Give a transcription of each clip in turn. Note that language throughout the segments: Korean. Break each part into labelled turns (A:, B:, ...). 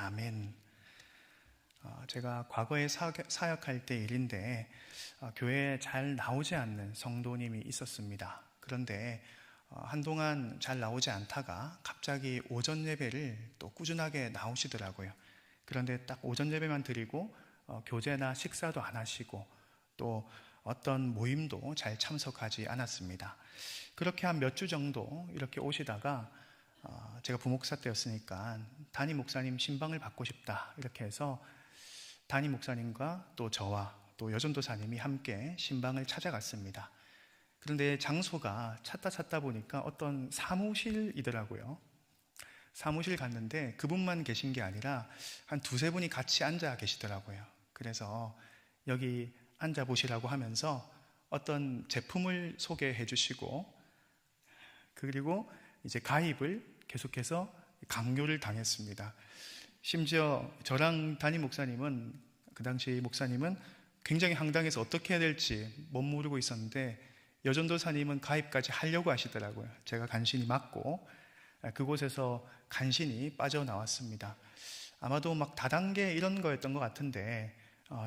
A: 아멘. 제가 과거에 사역할 때 일인데 교회에 잘 나오지 않는 성도님이 있었습니다. 그런데 한동안 잘 나오지 않다가 갑자기 오전 예배를 또 꾸준하게 나오시더라고요. 그런데 딱 오전 예배만 드리고 교제나 식사도 안 하시고 또 어떤 모임도 잘 참석하지 않았습니다. 그렇게 한 몇 주 정도 이렇게 오시다가 제가 부목사 때였으니까 담임 목사님 신방을 받고 싶다 이렇게 해서 담임 목사님과 또 저와 또 여전도사님이 함께 신방을 찾아갔습니다. 그런데 장소가 찾다 보니까 어떤 사무실이더라고요. 사무실 갔는데 그분만 계신 게 아니라 한 두세 분이 같이 앉아 계시더라고요. 그래서 여기 앉아보시라고 하면서 어떤 제품을 소개해 주시고 그리고 이제 가입을 계속해서 강요를 당했습니다. 심지어 저랑 담임 목사님은 그 당시 목사님은 굉장히 황당해서 어떻게 해야 될지 못 모르고 있었는데 여전도사님은 가입까지 하려고 하시더라고요. 제가 간신히 막고 그곳에서 간신히 빠져나왔습니다. 아마도 막 다단계 이런 거였던 것 같은데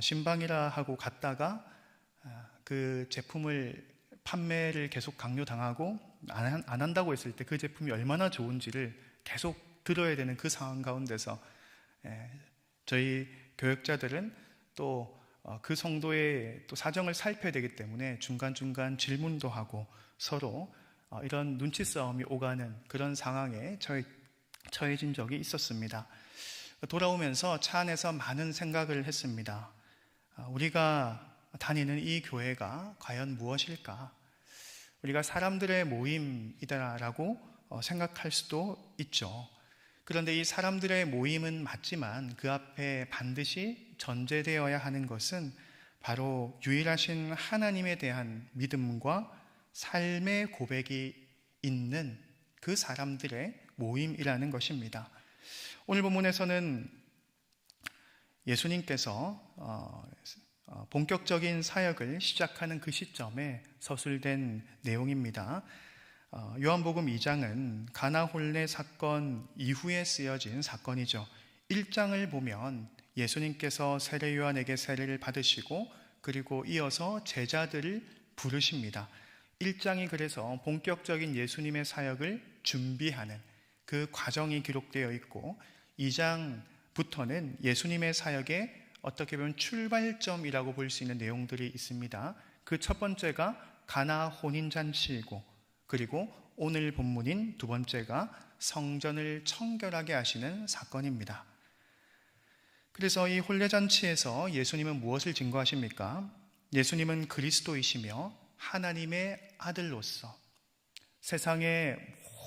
A: 신방이라 하고 갔다가 그 제품을 판매를 계속 강요당하고 안 한다고 했을 때 그 제품이 얼마나 좋은지를 계속 들어야 되는 그 상황 가운데서 저희 교역자들은 또 그 성도의 또 사정을 살펴야 되기 때문에 중간중간 질문도 하고 서로 이런 눈치 싸움이 오가는 그런 상황에 처해진 적이 있었습니다. 돌아오면서 차 안에서 많은 생각을 했습니다. 우리가 다니는 이 교회가 과연 무엇일까? 우리가 사람들의 모임이다라고 생각할 수도 있죠. 그런데 이 사람들의 모임은 맞지만 그 앞에 반드시 전제되어야 하는 것은 바로 유일하신 하나님에 대한 믿음과 삶의 고백이 있는 그 사람들의 모임이라는 것입니다. 오늘 본문에서는 예수님께서 본격적인 사역을 시작하는 그 시점에 서술된 내용입니다. 요한복음 2장은 가나홀레 사건 이후에 쓰여진 사건이죠. 1장을 보면 예수님께서 세례 요한에게 세례를 받으시고 그리고 이어서 제자들을 부르십니다. 1장이 그래서 본격적인 예수님의 사역을 준비하는 그 과정이 기록되어 있고 2장부터는 예수님의 사역의 어떻게 보면 출발점이라고 볼 수 있는 내용들이 있습니다. 그 첫 번째가 가나 혼인잔치이고 그리고 오늘 본문인 두 번째가 성전을 청결하게 하시는 사건입니다. 그래서 이 혼례잔치에서 예수님은 무엇을 증거하십니까? 예수님은 그리스도이시며 하나님의 아들로서 세상의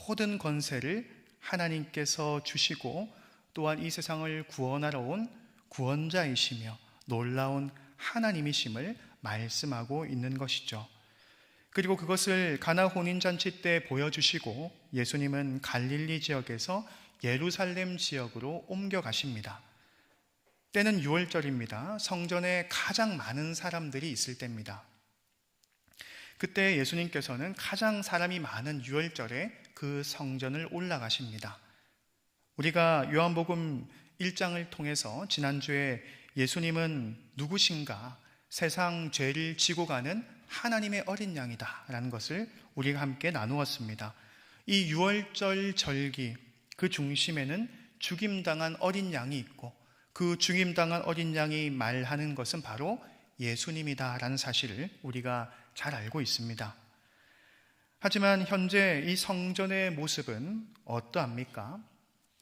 A: 모든 권세를 하나님께서 주시고 또한 이 세상을 구원하러 온 구원자이시며 놀라운 하나님이심을 말씀하고 있는 것이죠. 그리고 그것을 가나 혼인잔치 때 보여주시고 예수님은 갈릴리 지역에서 예루살렘 지역으로 옮겨가십니다. 때는 6월절입니다. 성전에 가장 많은 사람들이 있을 때입니다. 그때 예수님께서는 가장 사람이 많은 6월절에 그 성전을 올라가십니다. 우리가 요한복음 1장을 통해서 지난주에 예수님은 누구신가? 세상 죄를 지고 가는 하나님의 어린 양이다 라는 것을 우리가 함께 나누었습니다. 이 6월절 절기 그 중심에는 죽임당한 어린 양이 있고 그 죽임당한 어린 양이 말하는 것은 바로 예수님이다 라는 사실을 우리가 잘 알고 있습니다. 하지만 현재 이 성전의 모습은 어떠합니까?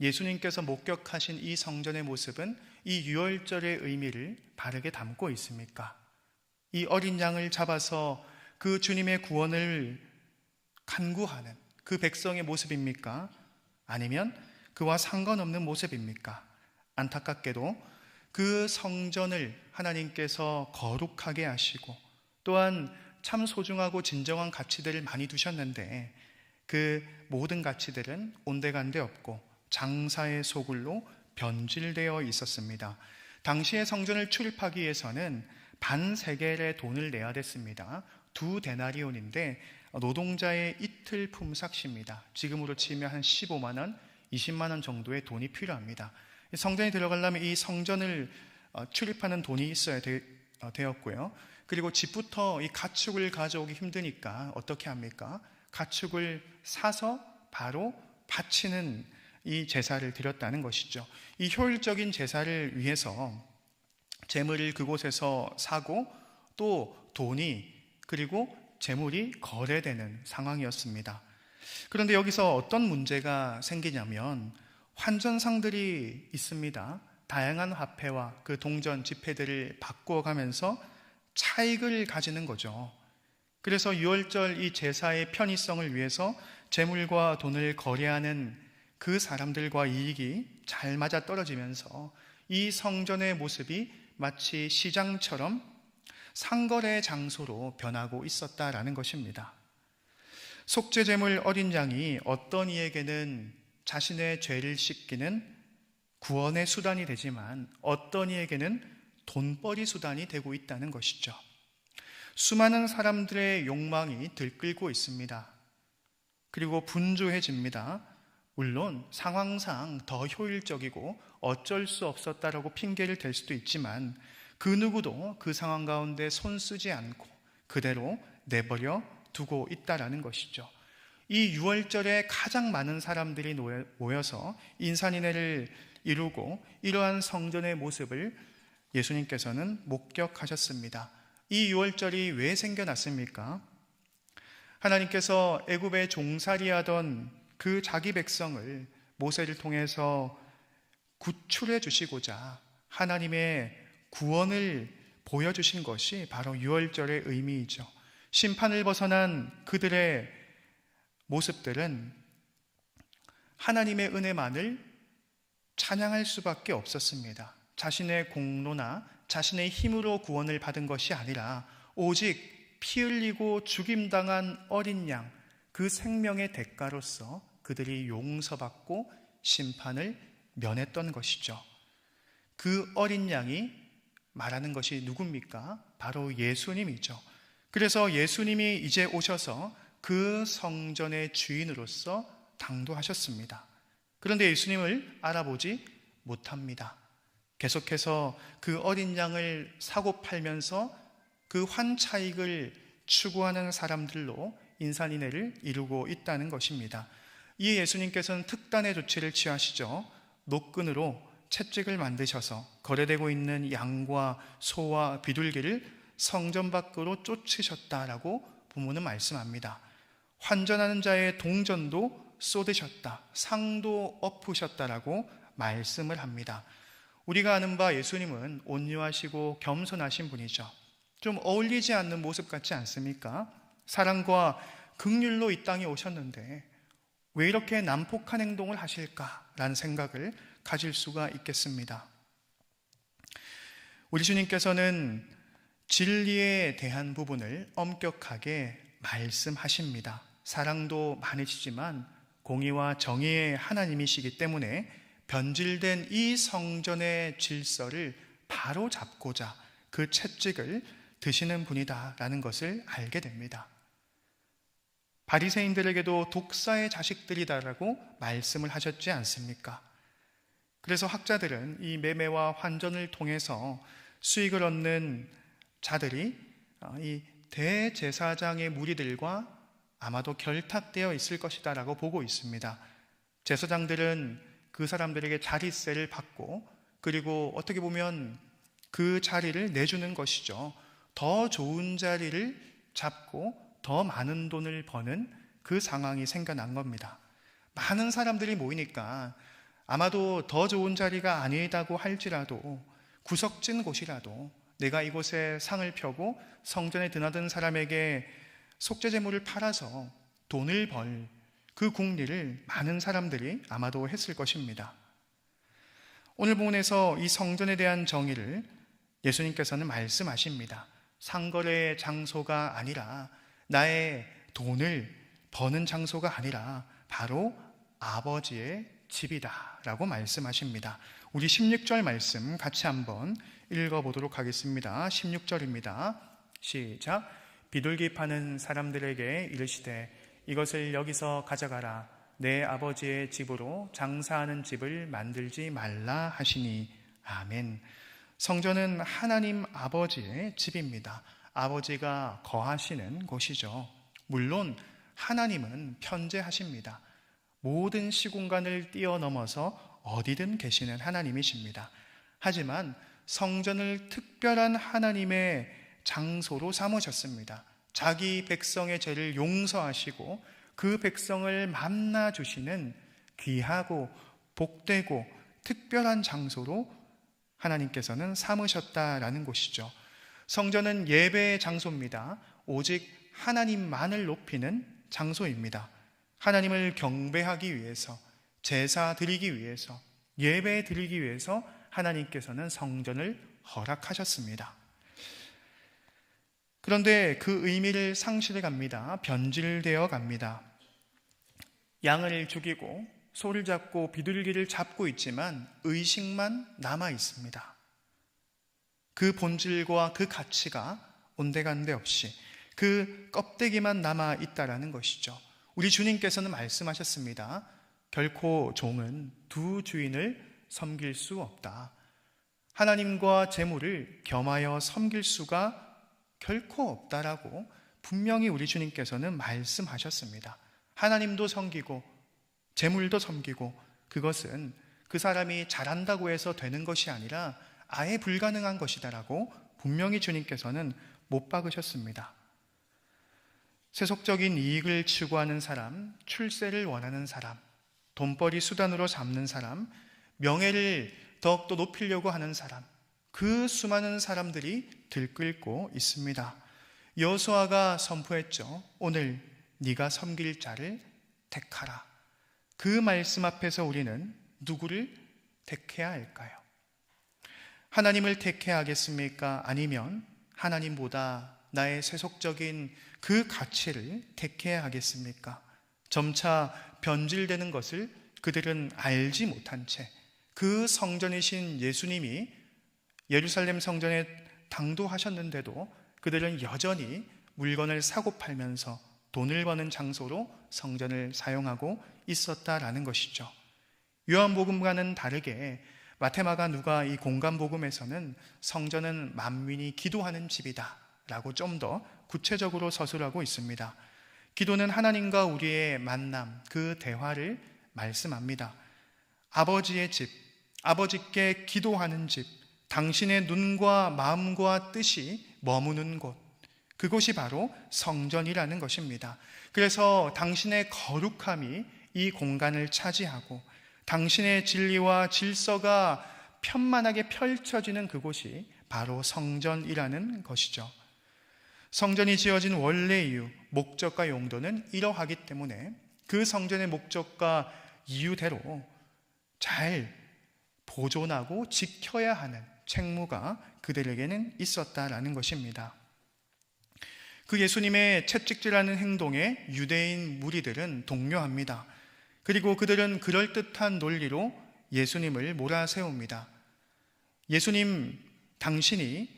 A: 예수님께서 목격하신 이 성전의 모습은 이 유월절의 의미를 바르게 담고 있습니까? 이 어린 양을 잡아서 그 주님의 구원을 간구하는 그 백성의 모습입니까? 아니면 그와 상관없는 모습입니까? 안타깝게도 그 성전을 하나님께서 거룩하게 하시고 또한 참 소중하고 진정한 가치들을 많이 두셨는데 그 모든 가치들은 온데간데 없고 장사의 소굴로 변질되어 있었습니다. 당시의 성전을 출입하기 위해서는 반세겔의 돈을 내야 됐습니다. 2데나리온인데 노동자의 이틀 품삯입니다. 지금으로 치면 한 15만 원, 20만 원 정도의 돈이 필요합니다. 성전에 들어가려면 이 성전을 출입하는 돈이 있어야 되었고요. 그리고 집부터 이 가축을 가져오기 힘드니까 어떻게 합니까? 가축을 사서 바로 바치는 이 제사를 드렸다는 것이죠. 이 효율적인 제사를 위해서 재물을 그곳에서 사고 또 돈이 그리고 재물이 거래되는 상황이었습니다. 그런데 여기서 어떤 문제가 생기냐면 환전상들이 있습니다. 다양한 화폐와 그 동전 지폐들을 바꾸어 가면서 차익을 가지는 거죠. 그래서 유월절 이 제사의 편의성을 위해서 재물과 돈을 거래하는 그 사람들과 이익이 잘 맞아 떨어지면서 이 성전의 모습이 마치 시장처럼 상거래 장소로 변하고 있었다라는 것입니다. 속죄제물 어린 양이 어떤 이에게는 자신의 죄를 씻기는 구원의 수단이 되지만 어떤 이에게는 돈벌이 수단이 되고 있다는 것이죠. 수많은 사람들의 욕망이 들끓고 있습니다. 그리고 분주해집니다. 물론 상황상 더 효율적이고 어쩔 수 없었다라고 핑계를 댈 수도 있지만 그 누구도 그 상황 가운데 손 쓰지 않고 그대로 내버려 두고 있다라는 것이죠. 이 유월절에 가장 많은 사람들이 모여서 인산인해를 이루고 이러한 성전의 모습을 예수님께서는 목격하셨습니다. 이 유월절이 왜 생겨났습니까? 하나님께서 애굽에 종살이하던 그 자기 백성을 모세를 통해서 구출해 주시고자 하나님의 구원을 보여주신 것이 바로 유월절의 의미이죠. 심판을 벗어난 그들의 모습들은 하나님의 은혜만을 찬양할 수밖에 없었습니다. 자신의 공로나 자신의 힘으로 구원을 받은 것이 아니라 오직 피 흘리고 죽임당한 어린 양, 그 생명의 대가로서 그들이 용서받고 심판을 면했던 것이죠. 그 어린 양이 말하는 것이 누굽니까? 바로 예수님이죠. 그래서 예수님이 이제 오셔서 그 성전의 주인으로서 당도하셨습니다. 그런데 예수님을 알아보지 못합니다. 계속해서 그 어린 양을 사고 팔면서 그 환차익을 추구하는 사람들로 인산인해를 이루고 있다는 것입니다. 이에 예수님께서는 특단의 조치를 취하시죠. 노끈으로 채찍을 만드셔서 거래되고 있는 양과 소와 비둘기를 성전 밖으로 쫓으셨다라고 본문은 말씀합니다. 환전하는 자의 동전도 쏟으셨다, 상도 엎으셨다라고 말씀을 합니다. 우리가 아는 바 예수님은 온유하시고 겸손하신 분이죠. 좀 어울리지 않는 모습 같지 않습니까? 사랑과 긍휼로 이 땅에 오셨는데 왜 이렇게 난폭한 행동을 하실까라는 생각을 가질 수가 있겠습니다. 우리 주님께서는 진리에 대한 부분을 엄격하게 말씀하십니다. 사랑도 많으시지만 공의와 정의의 하나님이시기 때문에 변질된 이 성전의 질서를 바로 잡고자 그 채찍을 드시는 분이다라는 것을 알게 됩니다. 바리새인들에게도 독사의 자식들이다라고 말씀을 하셨지 않습니까? 그래서 학자들은 이 매매와 환전을 통해서 수익을 얻는 자들이 이 대제사장의 무리들과 아마도 결탁되어 있을 것이다 라고 보고 있습니다. 제사장들은 그 사람들에게 자리세를 받고 그리고 어떻게 보면 그 자리를 내주는 것이죠. 더 좋은 자리를 잡고 더 많은 돈을 버는 그 상황이 생겨난 겁니다. 많은 사람들이 모이니까 아마도 더 좋은 자리가 아니다고 할지라도 구석진 곳이라도 내가 이곳에 상을 펴고 성전에 드나든 사람에게 속죄제물을 팔아서 돈을 벌 그 궁리를 많은 사람들이 아마도 했을 것입니다. 오늘 본문에서 이 성전에 대한 정의를 예수님께서는 말씀하십니다. 상거래의 장소가 아니라 나의 돈을 버는 장소가 아니라 바로 아버지의 집이다 라고 말씀하십니다. 우리 16절 말씀 같이 한번 읽어보도록 하겠습니다. 16절입니다. 시작. 비둘기 파는 사람들에게 이르시되 이것을 여기서 가져가라. 내 아버지의 집으로 장사하는 집을 만들지 말라 하시니. 아멘. 성전은 하나님 아버지의 집입니다. 아버지가 거하시는 곳이죠. 물론 하나님은 편재하십니다. 모든 시공간을 뛰어넘어서 어디든 계시는 하나님이십니다. 하지만 성전을 특별한 하나님의 장소로 삼으셨습니다. 자기 백성의 죄를 용서하시고 그 백성을 만나 주시는 귀하고 복되고 특별한 장소로 하나님께서는 삼으셨다라는 것이죠. 성전은 예배의 장소입니다. 오직 하나님만을 높이는 장소입니다. 하나님을 경배하기 위해서, 제사 드리기 위해서, 예배 드리기 위해서 하나님께서는 성전을 허락하셨습니다. 그런데 그 의미를 상실해 갑니다. 변질되어 갑니다. 양을 죽이고 소를 잡고 비둘기를 잡고 있지만 의식만 남아 있습니다. 그 본질과 그 가치가 온데간데 없이 그 껍데기만 남아 있다라는 것이죠. 우리 주님께서는 말씀하셨습니다. 결코 종은 두 주인을 섬길 수 없다. 하나님과 재물을 겸하여 섬길 수가 결코 없다라고 분명히 우리 주님께서는 말씀하셨습니다. 하나님도 섬기고 재물도 섬기고 그것은 그 사람이 잘한다고 해서 되는 것이 아니라 아예 불가능한 것이다라고 분명히 주님께서는 못 박으셨습니다. 세속적인 이익을 추구하는 사람, 출세를 원하는 사람, 돈벌이 수단으로 삼는 사람, 명예를 더욱더 높이려고 하는 사람, 그 수많은 사람들이 들끓고 있습니다. 여호수아가 선포했죠. 오늘 네가 섬길 자를 택하라. 그 말씀 앞에서 우리는 누구를 택해야 할까요? 하나님을 택해야 하겠습니까? 아니면 하나님보다 나의 세속적인 그 가치를 택해야 하겠습니까? 점차 변질되는 것을 그들은 알지 못한 채 그 성전이신 예수님이 예루살렘 성전에 당도하셨는데도 그들은 여전히 물건을 사고 팔면서 돈을 버는 장소로 성전을 사용하고 있었다라는 것이죠. 요한복음과는 다르게 마태마가 누가 이 공간복음에서는 성전은 만민이 기도하는 집이다 라고 좀 더 구체적으로 서술하고 있습니다. 기도는 하나님과 우리의 만남, 그 대화를 말씀합니다. 아버지의 집, 아버지께 기도하는 집, 당신의 눈과 마음과 뜻이 머무는 곳, 그곳이 바로 성전이라는 것입니다. 그래서 당신의 거룩함이 이 공간을 차지하고 당신의 진리와 질서가 편만하게 펼쳐지는 그곳이 바로 성전이라는 것이죠. 성전이 지어진 원래 이유, 목적과 용도는 이러하기 때문에 그 성전의 목적과 이유대로 잘 보존하고 지켜야 하는 책무가 그들에게는 있었다라는 것입니다. 그 예수님의 채찍질하는 행동에 유대인 무리들은 동요합니다. 그리고 그들은 그럴듯한 논리로 예수님을 몰아세웁니다. 예수님, 당신이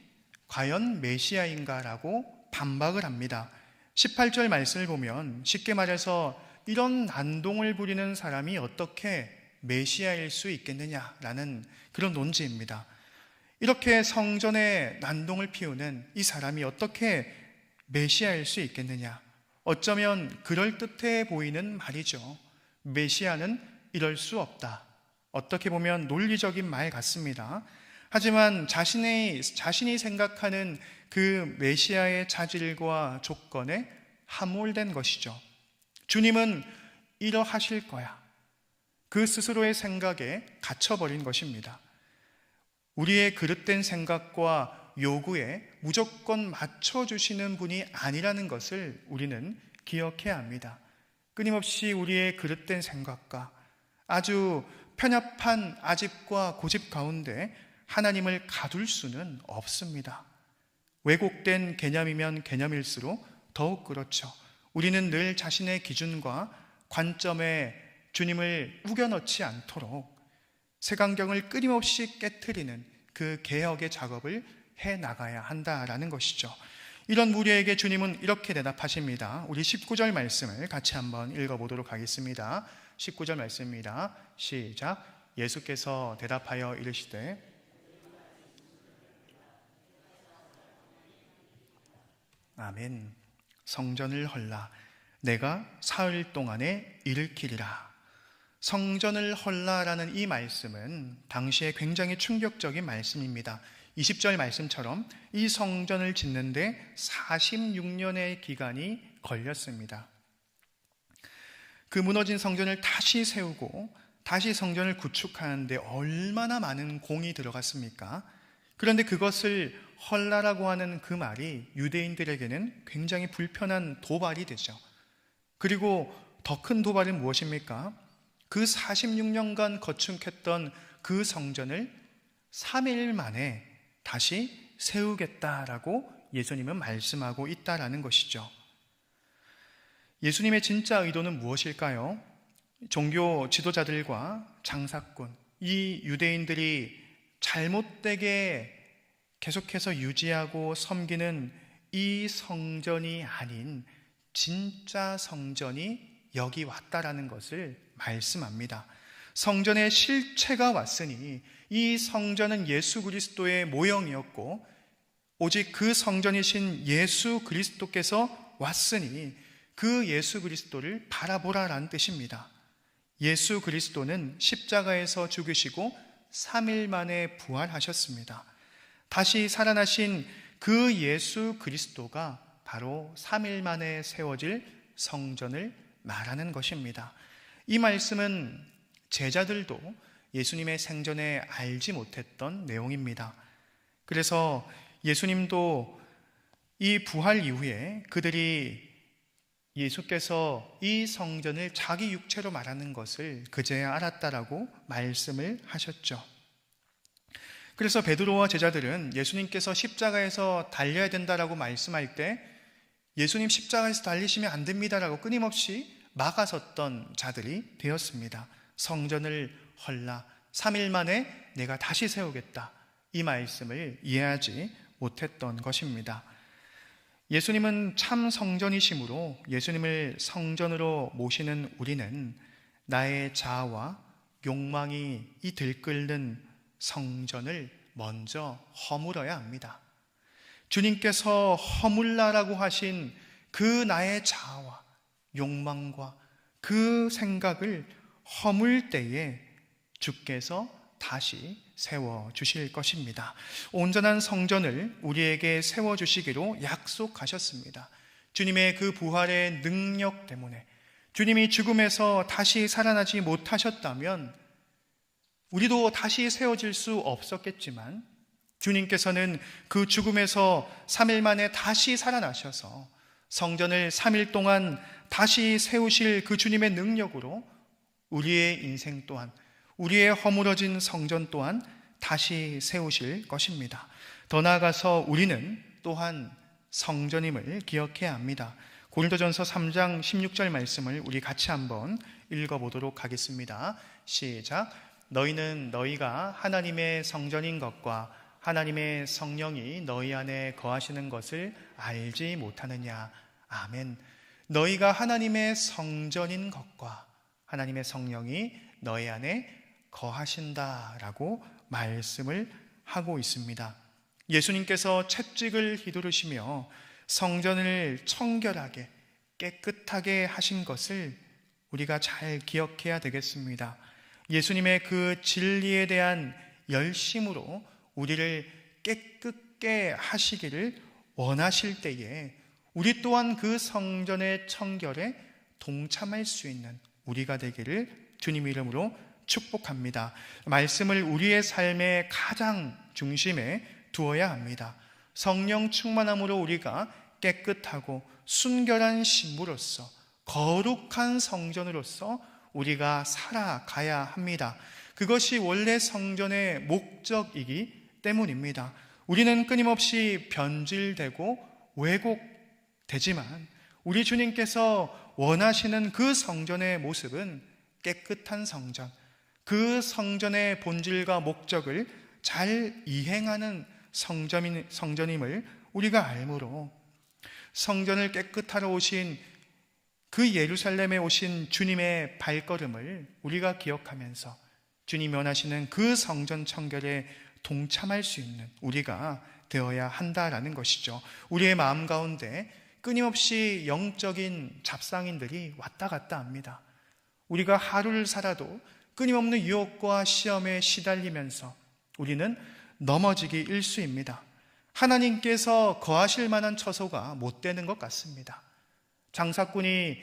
A: 과연 메시아인가라고 반박을 합니다. 18절 말씀을 보면 쉽게 말해서 이런 난동을 부리는 사람이 어떻게 메시아일 수 있겠느냐라는 그런 논지입니다. 이렇게 성전에 난동을 피우는 이 사람이 어떻게 메시아일 수 있겠느냐? 어쩌면 그럴듯해 보이는 말이죠. 메시아는 이럴 수 없다. 어떻게 보면 논리적인 말 같습니다. 하지만 자신이 생각하는 그 메시아의 자질과 조건에 함몰된 것이죠. 주님은 이러하실 거야. 그 스스로의 생각에 갇혀버린 것입니다. 우리의 그릇된 생각과 요구에 무조건 맞춰주시는 분이 아니라는 것을 우리는 기억해야 합니다. 끊임없이 우리의 그릇된 생각과 아주 편협한 아집과 고집 가운데 하나님을 가둘 수는 없습니다. 왜곡된 개념이면 개념일수록 더욱 그렇죠. 우리는 늘 자신의 기준과 관점에 주님을 우겨넣지 않도록 색안경을 끊임없이 깨트리는 그 개혁의 작업을 해나가야 한다라는 것이죠. 이런 무리에게 주님은 이렇게 대답하십니다. 우리 19절 말씀을 같이 한번 읽어보도록 하겠습니다. 19절 말씀입니다. 시작. 예수께서 대답하여 이르시되 아멘. 성전을 헐라 내가 사흘 동안에 일으키리라. 성전을 헐라라는 이 말씀은 당시에 굉장히 충격적인 말씀입니다. 20절 말씀처럼 이 성전을 짓는데 46년의 기간이 걸렸습니다. 그 무너진 성전을 다시 세우고 다시 성전을 구축하는데 얼마나 많은 공이 들어갔습니까? 그런데 그것을 헐라라고 하는 그 말이 유대인들에게는 굉장히 불편한 도발이 되죠. 그리고 더 큰 도발은 무엇입니까? 그 46년간 거축했던 그 성전을 3일 만에 다시 세우겠다라고 예수님은 말씀하고 있다라는 것이죠. 예수님의 진짜 의도는 무엇일까요? 종교 지도자들과 장사꾼, 이 유대인들이 잘못되게 계속해서 유지하고 섬기는 이 성전이 아닌 진짜 성전이 여기 왔다라는 것을 말씀합니다. 성전의 실체가 왔으니 이 성전은 예수 그리스도의 모형이었고 오직 그 성전이신 예수 그리스도께서 왔으니 그 예수 그리스도를 바라보라라는 뜻입니다. 예수 그리스도는 십자가에서 죽으시고 3일 만에 부활하셨습니다. 다시 살아나신 그 예수 그리스도가 바로 3일 만에 세워질 성전을 말하는 것입니다. 이 말씀은 제자들도 예수님의 생전에 알지 못했던 내용입니다. 그래서 예수님도 이 부활 이후에 그들이 예수께서 이 성전을 자기 육체로 말하는 것을 그제야 알았다라고 말씀을 하셨죠. 그래서 베드로와 제자들은 예수님께서 십자가에서 달려야 된다라고 말씀할 때 예수님 십자가에서 달리시면 안 됩니다라고 끊임없이 막아섰던 자들이 되었습니다. 성전을 헐라 3일 만에 내가 다시 세우겠다, 이 말씀을 이해하지 못했던 것입니다. 예수님은 참 성전이시므로 예수님을 성전으로 모시는 우리는 나의 자아와 욕망이 이 들끓는 성전을 먼저 허물어야 합니다. 주님께서 허물라라고 하신 그 나의 자아와 욕망과 그 생각을 허물 때에 주께서 다시 세워주실 것입니다. 온전한 성전을 우리에게 세워주시기로 약속하셨습니다. 주님의 그 부활의 능력 때문에, 주님이 죽음에서 다시 살아나지 못하셨다면 우리도 다시 세워질 수 없었겠지만 주님께서는 그 죽음에서 3일 만에 다시 살아나셔서 성전을 3일 동안 다시 세우실 그 주님의 능력으로 우리의 인생 또한, 우리의 허물어진 성전 또한 다시 세우실 것입니다. 더 나아가서 우리는 또한 성전임을 기억해야 합니다. 고린도전서 3장 16절 말씀을 우리 같이 한번 읽어보도록 하겠습니다. 시작. 너희는 너희가 하나님의 성전인 것과 하나님의 성령이 너희 안에 거하시는 것을 알지 못하느냐. 아멘. 너희가 하나님의 성전인 것과 하나님의 성령이 너희 안에 거하신다라고 말씀을 하고 있습니다. 예수님께서 채찍을 휘두르시며 성전을 청결하게 깨끗하게 하신 것을 우리가 잘 기억해야 되겠습니다. 예수님의 그 진리에 대한 열심으로 우리를 깨끗게 하시기를 원하실 때에 우리 또한 그 성전의 청결에 동참할 수 있는 우리가 되기를 주님 이름으로 축복합니다. 말씀을 우리의 삶의 가장 중심에 두어야 합니다. 성령 충만함으로 우리가 깨끗하고 순결한 신부로서, 거룩한 성전으로서 우리가 살아가야 합니다. 그것이 원래 성전의 목적이기 때문입니다. 우리는 끊임없이 변질되고 왜곡되지만 우리 주님께서 원하시는 그 성전의 모습은 깨끗한 성전, 그 성전의 본질과 목적을 잘 이행하는 성전임을 우리가 알므로 성전을 깨끗하러 오신 그 예루살렘에 오신 주님의 발걸음을 우리가 기억하면서 주님이 원하시는 그 성전 청결에 동참할 수 있는 우리가 되어야 한다라는 것이죠. 우리의 마음 가운데 끊임없이 영적인 잡상인들이 왔다 갔다 합니다. 우리가 하루를 살아도 끊임없는 유혹과 시험에 시달리면서 우리는 넘어지기 일쑤입니다. 하나님께서 거하실 만한 처소가 못 되는 것 같습니다. 장사꾼이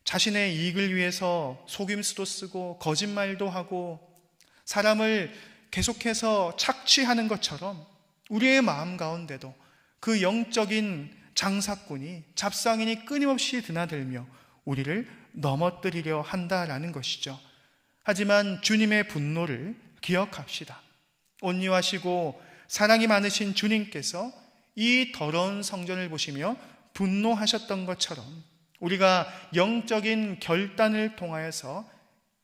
A: 자신의 이익을 위해서 속임수도 쓰고 거짓말도 하고 사람을 계속해서 착취하는 것처럼 우리의 마음 가운데도 그 영적인 장사꾼이, 잡상인이 끊임없이 드나들며 우리를 넘어뜨리려 한다라는 것이죠. 하지만 주님의 분노를 기억합시다. 온유하시고 사랑이 많으신 주님께서 이 더러운 성전을 보시며 분노하셨던 것처럼 우리가 영적인 결단을 통하여서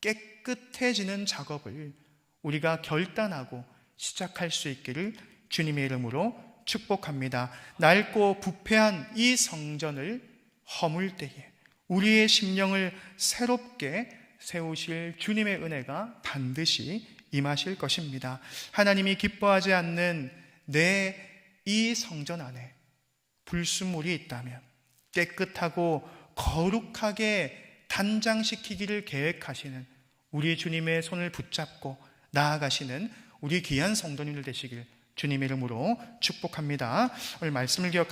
A: 깨끗해지는 작업을 우리가 결단하고 시작할 수 있기를 주님의 이름으로 축복합니다. 낡고 부패한 이 성전을 허물 때에 우리의 심령을 새롭게 세우실 주님의 은혜가 반드시 임하실 것입니다. 하나님이 기뻐하지 않는 내 이 성전 안에 불순물이 있다면 깨끗하고 거룩하게 단장시키기를 계획하시는 우리 주님의 손을 붙잡고 나아가시는 우리 귀한 성도님들 되시길 주님의 이름으로 축복합니다. 오늘 말씀을 기억하시고